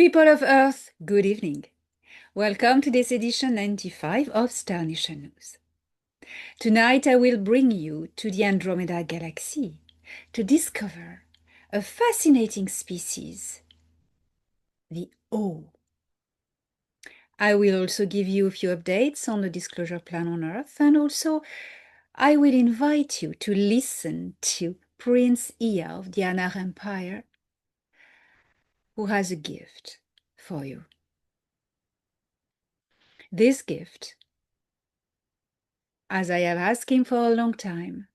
People of Earth, good evening. Welcome to this edition 95 of Star Nation News. Tonight I will bring you to the Andromeda Galaxy to discover a fascinating species, the O. I will also give you a few updates on the disclosure plan on Earth, and also I will invite you to listen to Prince Ea of the Anar Empire, who has a gift for you. This gift, as I have asked him for a long time,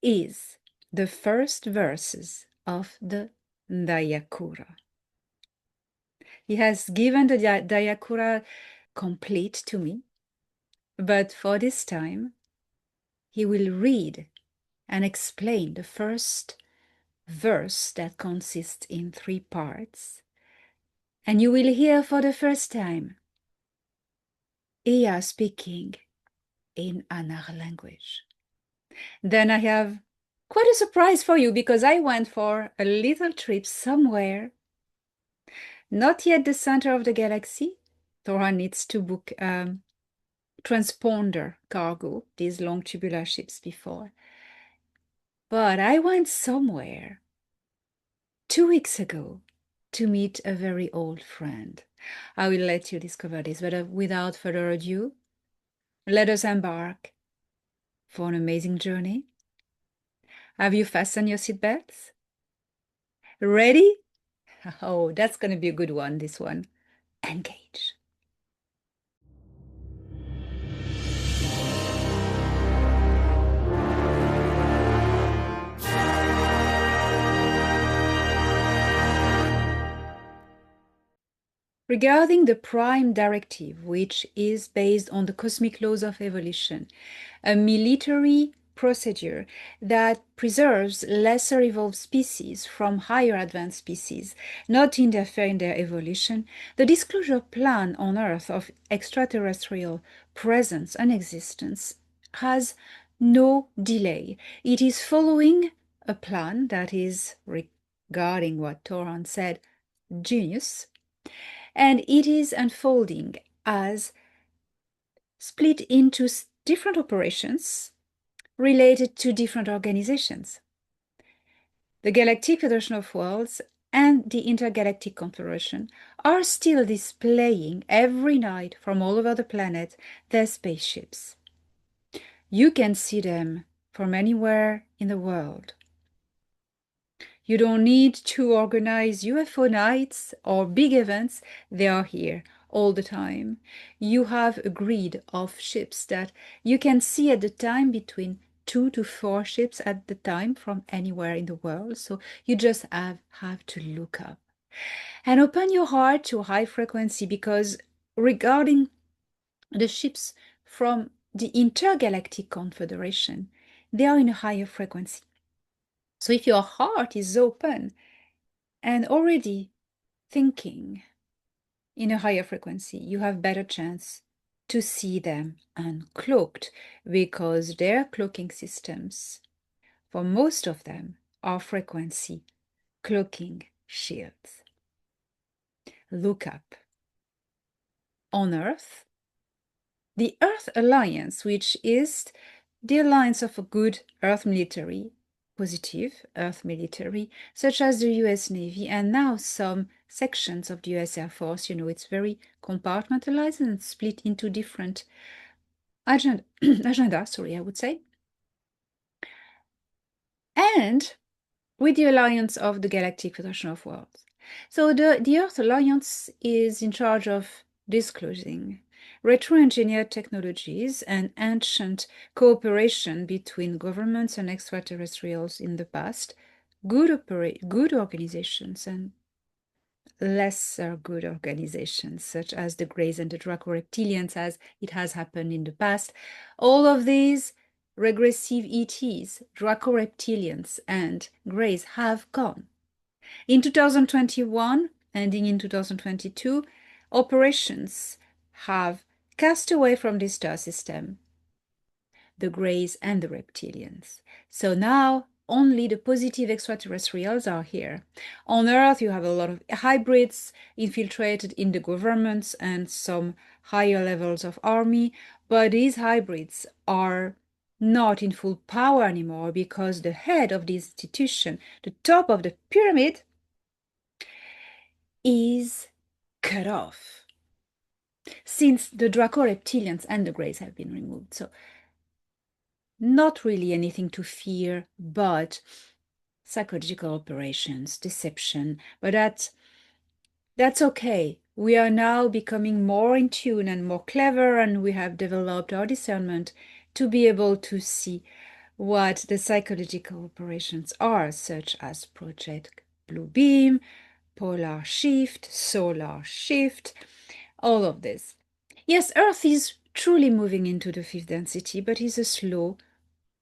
is the first verses of the DAYYAKURA. He has given the DAYYAKURA complete to me, but for this time, he will read and explain the first verse that consists in 3 parts, and you will hear for the first time Ea speaking in Anar language. Then I have quite a surprise for you, because I went for a little trip somewhere, not yet the center of the galaxy. Thora needs to book transponder cargo, these long tubular ships before. But I went somewhere 2 weeks ago to meet a very old friend. I will let you discover this, but without further ado, let us embark for an amazing journey. Have you fastened your seatbelts? Ready? Oh, that's going to be a good one, this one. Engage. Regarding the Prime Directive, which is based on the cosmic laws of evolution, a military procedure that preserves lesser evolved species from higher advanced species, not to interfere in their evolution, the disclosure plan on Earth of extraterrestrial presence and existence has no delay. It is following a plan that is, regarding what Toran said, genius, and it is unfolding as split into different operations related to different organizations. The Galactic Federation of Worlds and the Intergalactic Confederation are still displaying every night from all over the planet their spaceships. You can see them from anywhere in the world. You don't need to organize UFO nights or big events. They are here all the time. You have a grid of ships that you can see at the time, between 2 to 4 ships at the time from anywhere in the world. So you just have to look up and open your heart to high frequency, because regarding the ships from the Intergalactic Confederation, they are in a higher frequency. So if your heart is open and already thinking in a higher frequency, you have better chance to see them uncloaked, because their cloaking systems, for most of them, are frequency cloaking shields. Look up. On Earth, the Earth Alliance, which is the alliance of a good Earth military, positive Earth military, such as the US Navy, and now some sections of the US Air Force. You know, it's very compartmentalized and split into different agendas, I would say. And with the alliance of the Galactic Federation of Worlds. So the Earth Alliance is in charge of disclosing retro-engineered technologies and ancient cooperation between governments and extraterrestrials in the past, good organizations and lesser good organizations, such as the Greys and the Draco Reptilians, as it has happened in the past. All of these regressive ETs, Draco Reptilians and Greys, have gone. In 2021, ending in 2022, operations have cast away from the star system the Greys and the Reptilians. So now only the positive extraterrestrials are here. On Earth, you have a lot of hybrids infiltrated in the governments and some higher levels of army, but these hybrids are not in full power anymore because the head of the institution, the top of the pyramid, is cut off since the Draco-reptilians and the Greys have been removed. So not really anything to fear, but psychological operations, deception, but that's okay. We are now becoming more in tune and more clever, and we have developed our discernment to be able to see what the psychological operations are, such as Project Blue Beam, Polar Shift, Solar Shift, all of this. Yes, Earth is truly moving into the fifth density, but it's a slow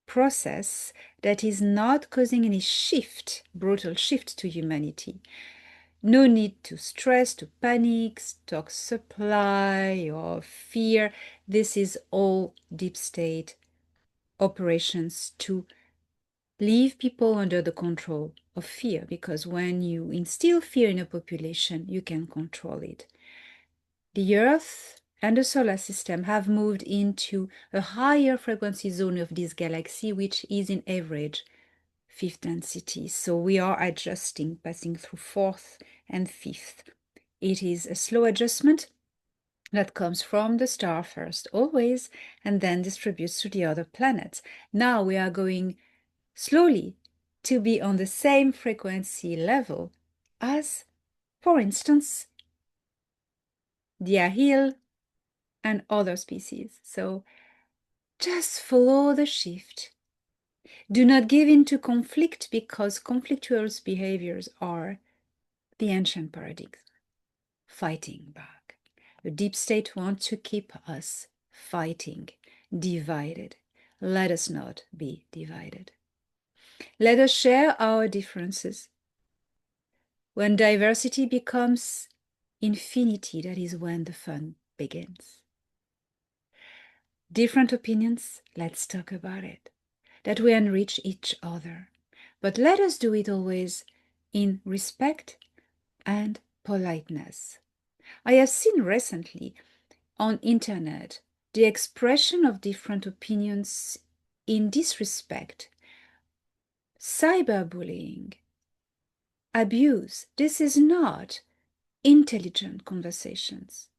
process that is not causing any shift, brutal shift to humanity. No need to stress, to panic, stock supply, or fear. This is all deep state operations to leave people under the control of fear, because when you instill fear in a population, you can control it. The Earth and the solar system have moved into a higher frequency zone of this galaxy, which is in average fifth density. So we are adjusting, passing through fourth and fifth. It is a slow adjustment that comes from the star first, always, and then distributes to the other planets. Now we are going slowly to be on the same frequency level as, for instance, the Ahil and other species. So just follow the shift. Do not give in to conflict, because conflictual behaviors are the ancient paradigm, fighting back. The deep state wants to keep us fighting, divided. Let us not be divided. Let us share our differences. When diversity becomes infinity, that is when the fun begins. Different opinions, let's talk about it. That we enrich each other. But let us do it always in respect and politeness. I have seen recently on internet the expression of different opinions in disrespect, cyberbullying, abuse. This is not intelligent conversations.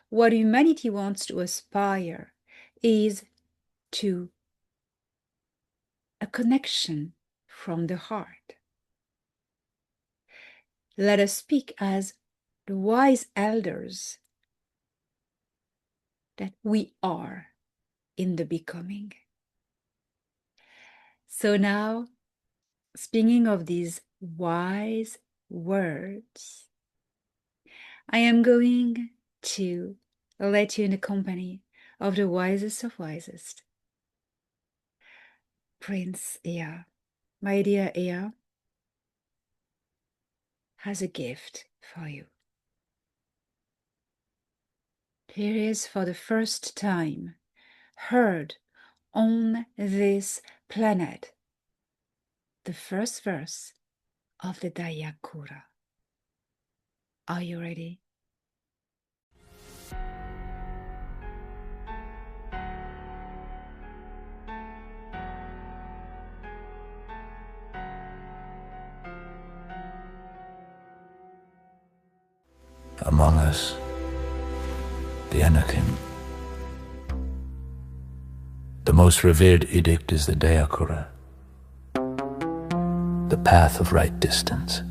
What humanity wants to aspire is to a connection from the heart. Let us speak as the wise elders that we are in the becoming. So now, speaking of these wise words, I am going to let you in the company of the wisest of wisest, Prince Ea. My dear Ea has a gift for you. Here is, for the first time, heard on this planet, the first verse of the DAYYAKURA. Are you ready? Among us, the Anakim. The most revered edict is the DAYYAKURA, the path of right distance.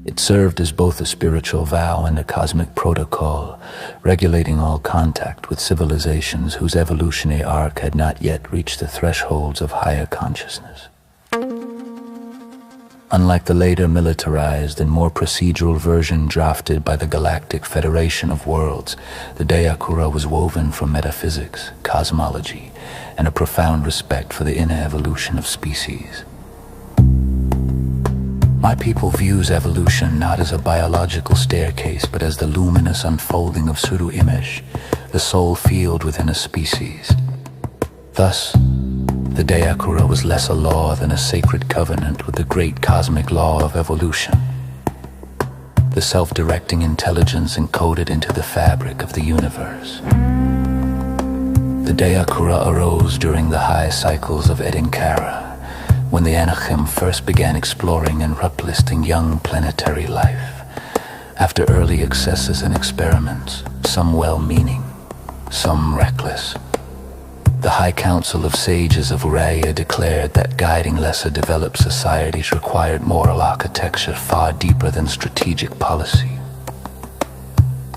It served as both a spiritual vow and a cosmic protocol, regulating all contact with civilizations whose evolutionary arc had not yet reached the thresholds of higher consciousness. Unlike the later militarized and more procedural version drafted by the Galactic Federation of Worlds, the DAYYAKURA was woven from metaphysics, cosmology, and a profound respect for the inner evolution of species. My people views evolution not as a biological staircase, but as the luminous unfolding of Suru Imesh, the soul field within a species. Thus, The DAYYAKURA was less a law than a sacred covenant with the great cosmic law of evolution, the self-directing intelligence encoded into the fabric of the universe. The DAYYAKURA arose during the high cycles of Edinkara, when the Anakim first began exploring and uplisting young planetary life, after early excesses and experiments, some well-meaning, some reckless. The High Council of Sages of Uraya declared that guiding lesser developed societies required moral architecture far deeper than strategic policy.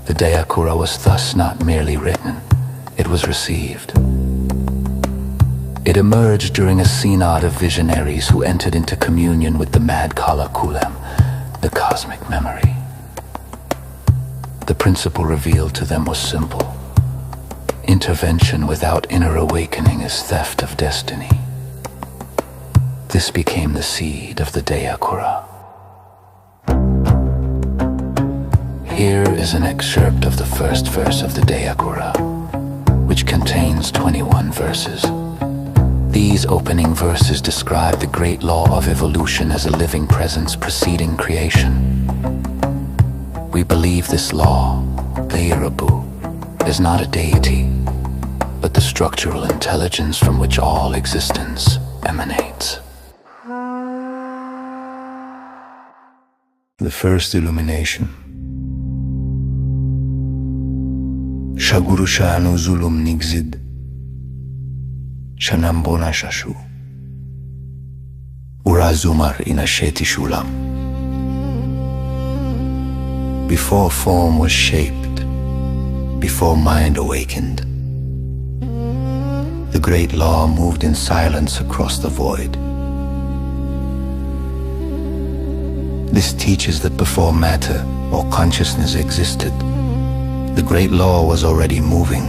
The DAYYAKURA was thus not merely written, it was received. It emerged during a synod of visionaries who entered into communion with the mad Kala Kulam, the cosmic memory. The principle revealed to them was simple. Intervention without inner awakening is theft of destiny. This became the seed of the DAYYAKURA. Here is an excerpt of the first verse of the DAYYAKURA, which contains 21 verses. These opening verses describe the great law of evolution as a living presence preceding creation. We believe this law, Dayarabu, is not a deity, but the structural intelligence from which all existence emanates. The first illumination. Shagurushanu zulum nigzid, Shanambona shashu, Urazumar inasheti shulam. Before form was shaped, before mind awakened, the great law moved in silence across the void. This teaches that before matter or consciousness existed, the great law was already moving,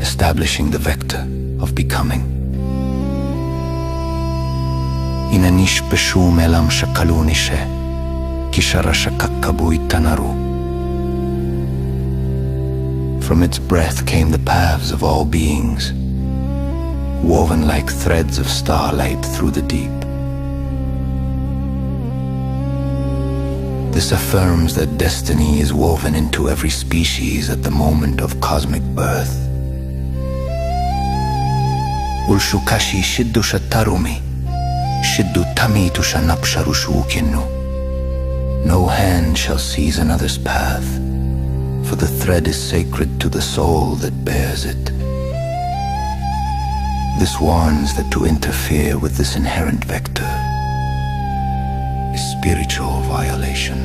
establishing the vector of becoming. Inanish peshu melam shakalunishe, kishara shakakabu itanaru. From its breath came the paths of all beings, woven like threads of starlight through the deep. This affirms that destiny is woven into every species at the moment of cosmic birth. Ulshukashi shiddu shatarumi, shiddu tami tushanapsharushu kinnu. No hand shall seize another's path, for the thread is sacred to the soul that bears it. This warns that to interfere with this inherent vector is spiritual violation.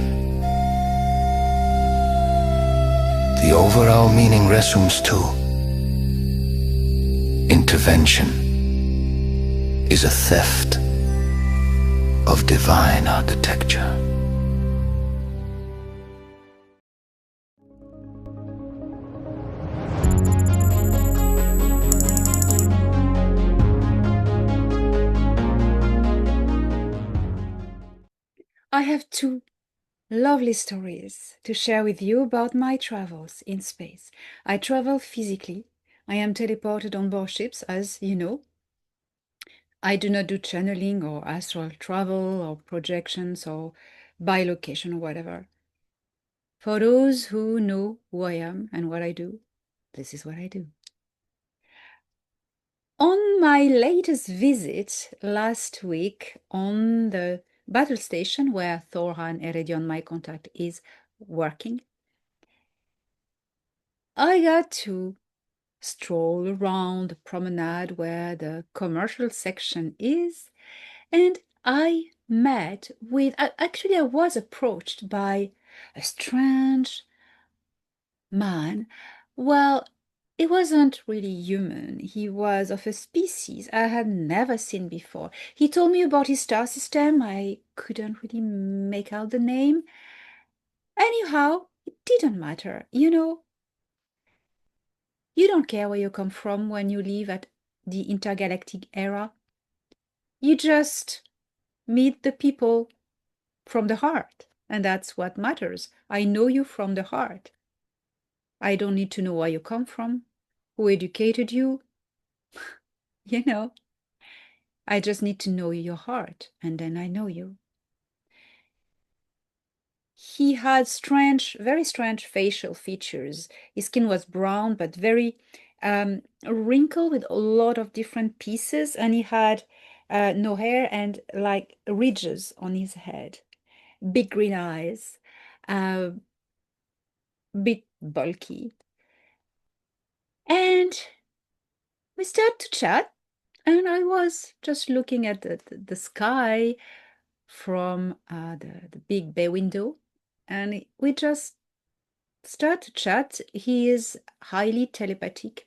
The overall meaning resumes to intervention is a theft of divine architecture. I have two lovely stories to share with you about my travels in space. I travel physically. I am teleported on board ships, as you know. I do not do channeling or astral travel or projections or bilocation or whatever. For those who know who I am and what I do, this is what I do. On my latest visit last week on the battle station where Thorhan Eredion, my contact, is working, I got to stroll around the promenade where the commercial section is, and I met with, actually I was approached by a strange man. Well, he wasn't really human. He was of a species I had never seen before. He told me about his star system. I couldn't really make out the name. Anyhow, it didn't matter. You know, you don't care where you come from when you live at the intergalactic era. You just meet the people from the heart, and that's what matters. I know you from the heart. I don't need to know where you come from, who educated you, you know. I just need to know your heart, and then I know you. He had very strange facial features. His skin was brown, but very wrinkled with a lot of different pieces, and he had no hair and like ridges on his head, big green eyes, uh, bit bulky. And we started to chat, and I was just looking at the sky from the big bay window, and we just start to chat. He is highly telepathic.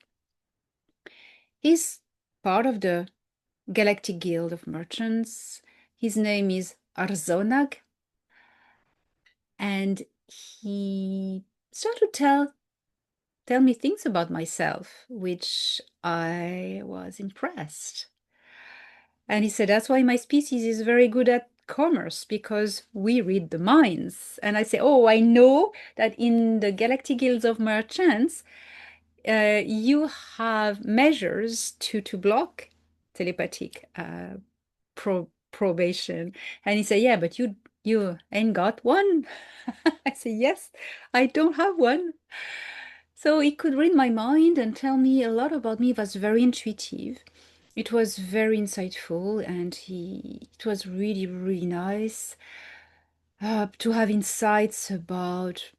He's part of the Galactic Guild of Merchants. His name is Arzonag, and he started to tell me things about myself, which I was impressed. And he said, that's why my species is very good at commerce, because we read the minds. And I say, oh, I know that in the Galactic Guilds of Merchants, you have measures to block telepathic probation. And he said, yeah, but you ain't got one. I said, yes, I don't have one. So he could read my mind and tell me a lot about me. It was very intuitive. It was very insightful, and it was really, really nice to have insights about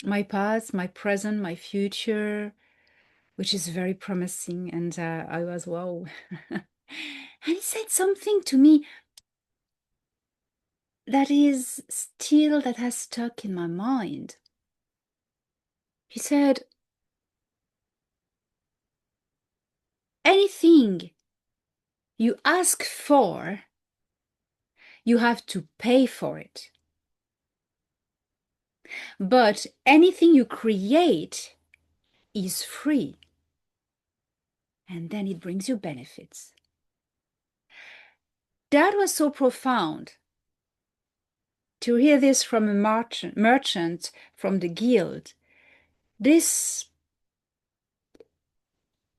my past, my present, my future, which is very promising. And I was, wow. And he said something to me that has stuck in my mind. He said, anything you ask for, you have to pay for it. But anything you create is free. And then it brings you benefits. That was so profound. To hear this from a merchant from the guild, this,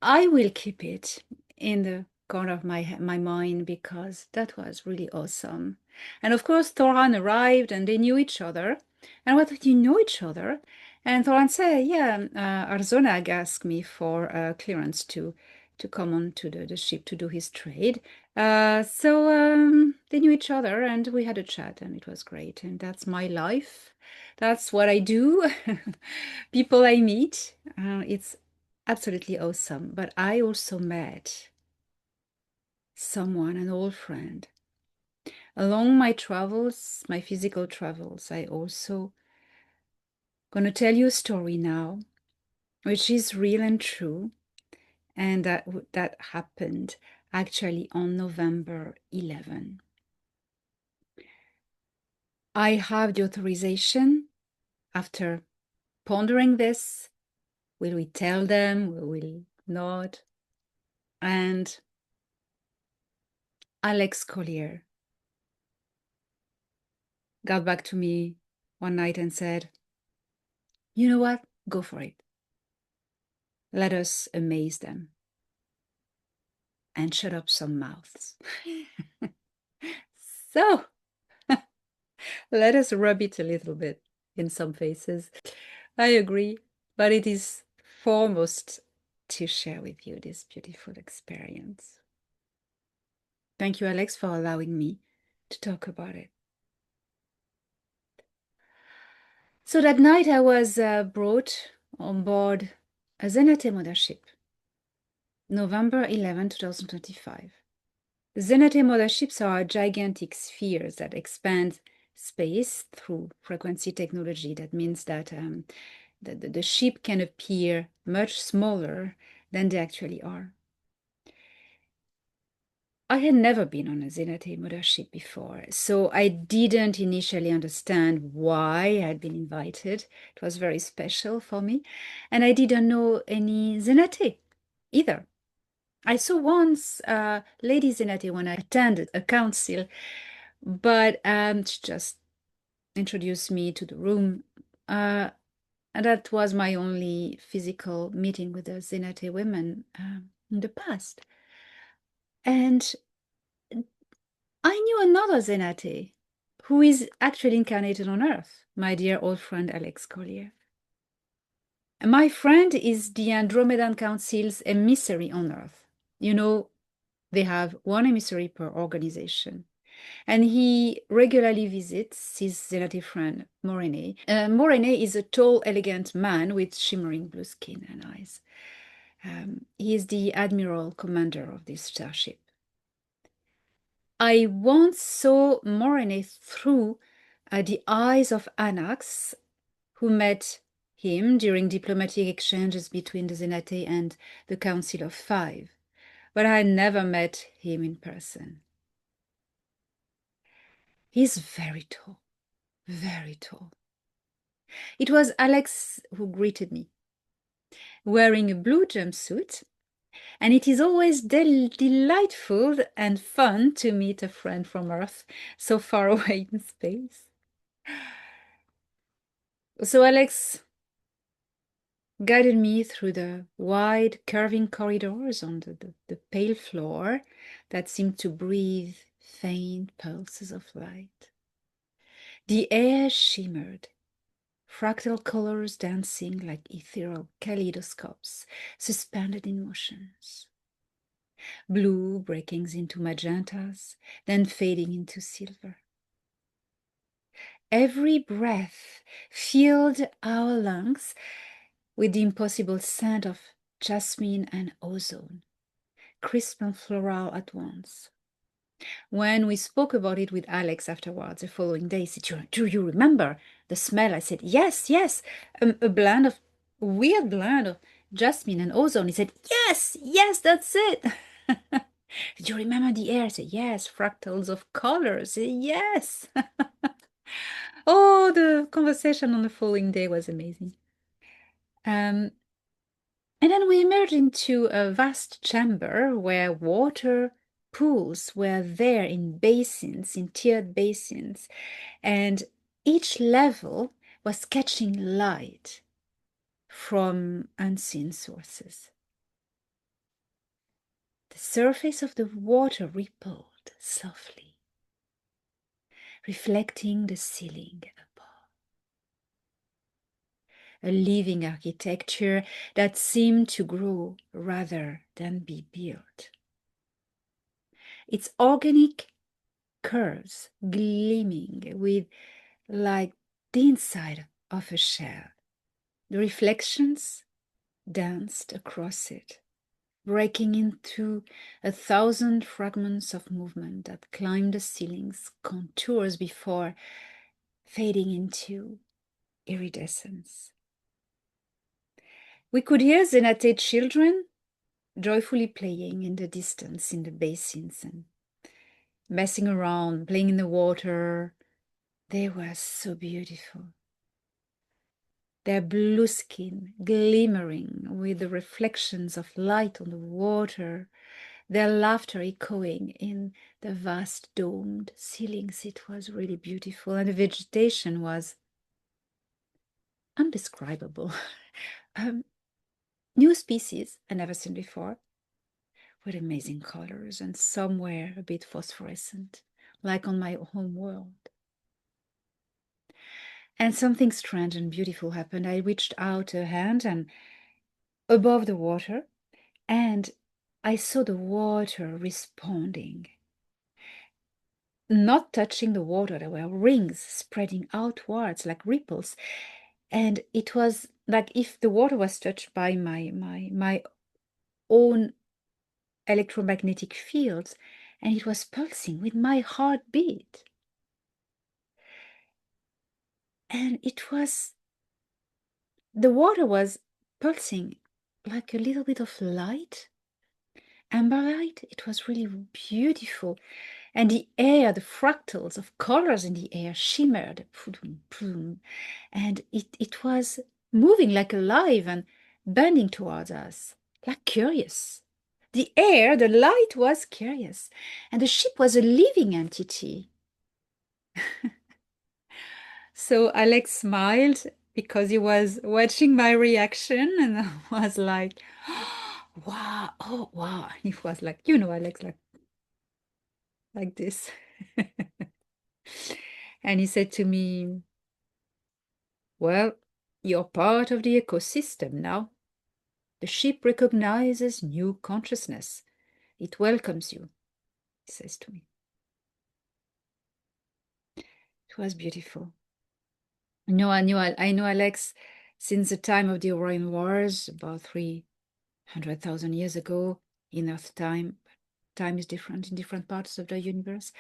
I will keep it in the corner of my mind, because that was really awesome. And of course, Thoran arrived, and they knew each other. And what did you know each other? And Thoran said, yeah, Arzonag asked me for clearance to come on to the ship to do his trade. So they knew each other, and we had a chat, and it was great. And that's my life. That's what I do. People I meet. It's absolutely awesome. But I also met someone, an old friend. Along my travels, my physical travels, I also gonna tell you a story now, which is real and true, and that happened actually on November 11. I have the authorization, after pondering this, will we tell them, will we not? And Alex Collier got back to me one night and said, you know what? Go for it. Let us amaze them and shut up some mouths. So let us rub it a little bit in some faces. I agree, but it is foremost to share with you this beautiful experience. Thank you, Alex, for allowing me to talk about it. So that night I was brought on board a ZENATE mothership, November 11, 2025. ZENATE motherships are gigantic spheres that expand space through frequency technology. That means that the ship can appear much smaller than they actually are. I had never been on a ZENATE mothership before, so I didn't initially understand why I had been invited. It was very special for me, and I didn't know any ZENATE either. I saw once Lady ZENATE when I attended a council, but she just introduced me to the room. And that was my only physical meeting with the ZENATE women in the past. And I knew another ZENATE, who is actually incarnated on Earth, my dear old friend Alex Collier. My friend is the Andromedan Council's emissary on Earth. You know, they have one emissary per organization. And he regularly visits his ZENATE friend, Morene. Morene is a tall, elegant man with shimmering blue skin and eyes. He is the admiral commander of this starship. I once saw Morene through the eyes of Anax, who met him during diplomatic exchanges between the ZENATE and the Council of Five, but I never met him in person. He's very tall, very tall. It was Alex who greeted me, wearing a blue jumpsuit, and it is always delightful and fun to meet a friend from Earth so far away in space. So Alex guided me through the wide curving corridors on the pale floor that seemed to breathe faint pulses of light. The air shimmered, fractal colors dancing like ethereal kaleidoscopes suspended in motions. Blue breaking into magentas, then fading into silver. Every breath filled our lungs with the impossible scent of jasmine and ozone, crisp and floral at once. When we spoke about it with Alex afterwards, the following day, he said, do you remember the smell? I said, yes, a weird blend of jasmine and ozone. He said, yes, that's it. Do you remember the air? I said, yes, fractals of colors. Said, yes. Oh, the conversation on the following day was amazing. And then we emerged into a vast chamber where water pools were there in basins, in tiered basins, and each level was catching light from unseen sources. The surface of the water rippled softly, reflecting the ceiling above. A living architecture that seemed to grow rather than be built. Its organic curves gleaming with like the inside of a shell. The reflections danced across it, breaking into 1,000 fragments of movement that climbed the ceiling's contours before fading into iridescence. We could hear ZENATE children joyfully playing in the distance in the basins and messing around, playing in the water. They were so beautiful. Their blue skin glimmering with the reflections of light on the water, their laughter echoing in the vast domed ceilings. It was really beautiful, and the vegetation was undescribable. New species I never seen before, with amazing colors, and some were a bit phosphorescent, like on my home world. And something strange and beautiful happened. I reached out a hand and above the water, and I saw the water responding. Not touching the water, there were rings spreading outwards like ripples. And it was like if the water was touched by my own electromagnetic fields, and it was pulsing with my heartbeat. And the water was pulsing like a little bit of light, amber light. It was really beautiful. And the air, the fractals of colors in the air shimmered, and it was moving like alive and bending towards us, like curious. The air, the light was curious, and the ship was a living entity. So Alex smiled because he was watching my reaction, and I was like, wow, oh wow. And he was like, Alex, like this. And he said to me, well, you're part of the ecosystem now. The ship recognizes new consciousness. It welcomes you, he says to me. It was beautiful. No, I know Alex since the time of the Orion Wars, about 300,000 years ago, in Earth time. Time is different in different parts of the universe,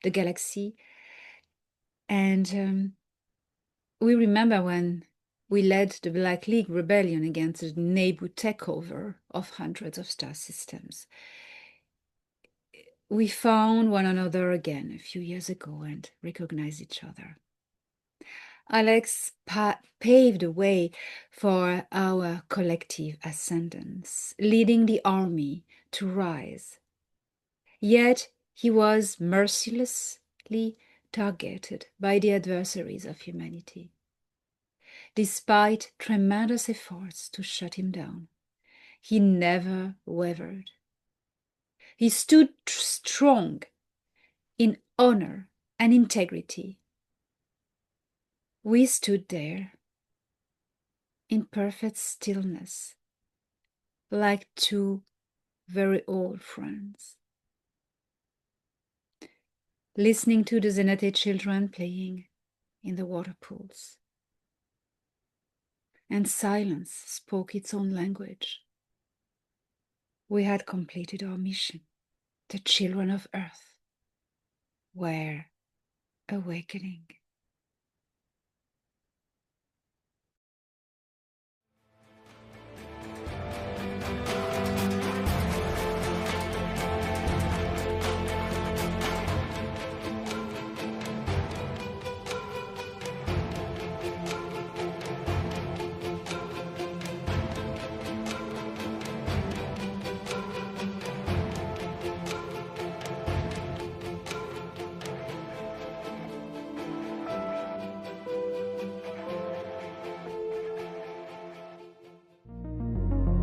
the galaxy. And we remember when we led the Black League rebellion against the Nebu takeover of hundreds of star systems. We found one another again a few years ago and recognized each other. Alex paved the way for our collective ascendance, leading the army to rise. Yet he was mercilessly targeted by the adversaries of humanity. Despite tremendous efforts to shut him down, he never wavered. He stood strong in honor and integrity. We stood there in perfect stillness, like two very old friends, listening to the ZENATE children playing in the water pools. And silence spoke its own language. We had completed our mission. The children of Earth were awakening.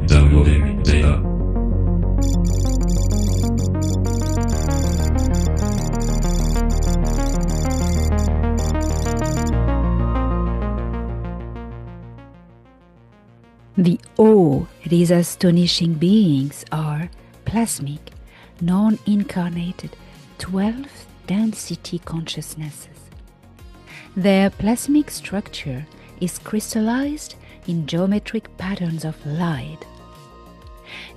Downloading data. The awe these astonishing beings are plasmic, non-incarnated, 12th density consciousnesses. Their plasmic structure is crystallized in geometric patterns of light.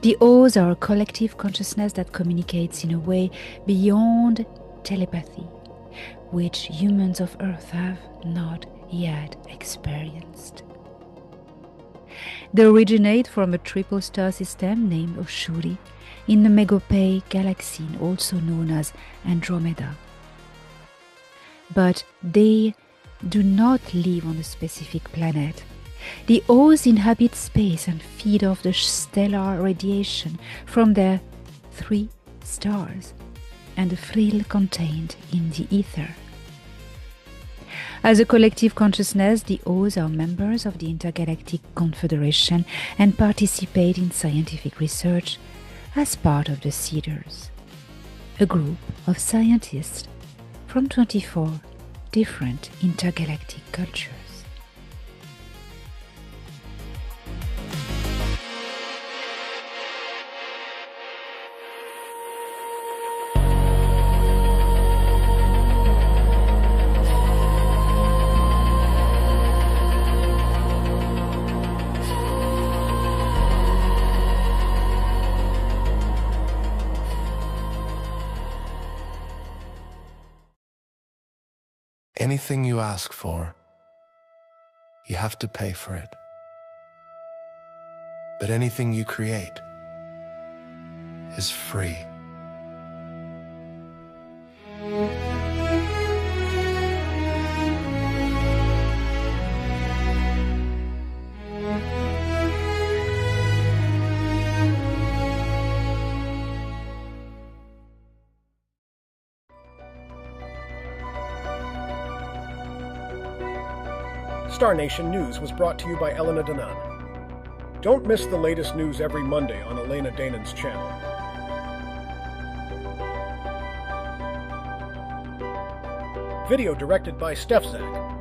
The O's are a collective consciousness that communicates in a way beyond telepathy, which humans of Earth have not yet experienced. They originate from a triple star system named Oshuri in the Megapae galaxy, also known as Andromeda. But they do not live on a specific planet. The O's inhabit space and feed off the stellar radiation from their 3 stars and the frill contained in the ether. As a collective consciousness, the O's are members of the Intergalactic Confederation and participate in scientific research as part of the Cedars, a group of scientists from 24 different intergalactic cultures. Anything you ask for, you have to pay for it. But anything you create is free. Star Nation News was brought to you by Elena Danaan. Don't miss the latest news every Monday on Elena Danaan's channel. Video directed by Stefzak.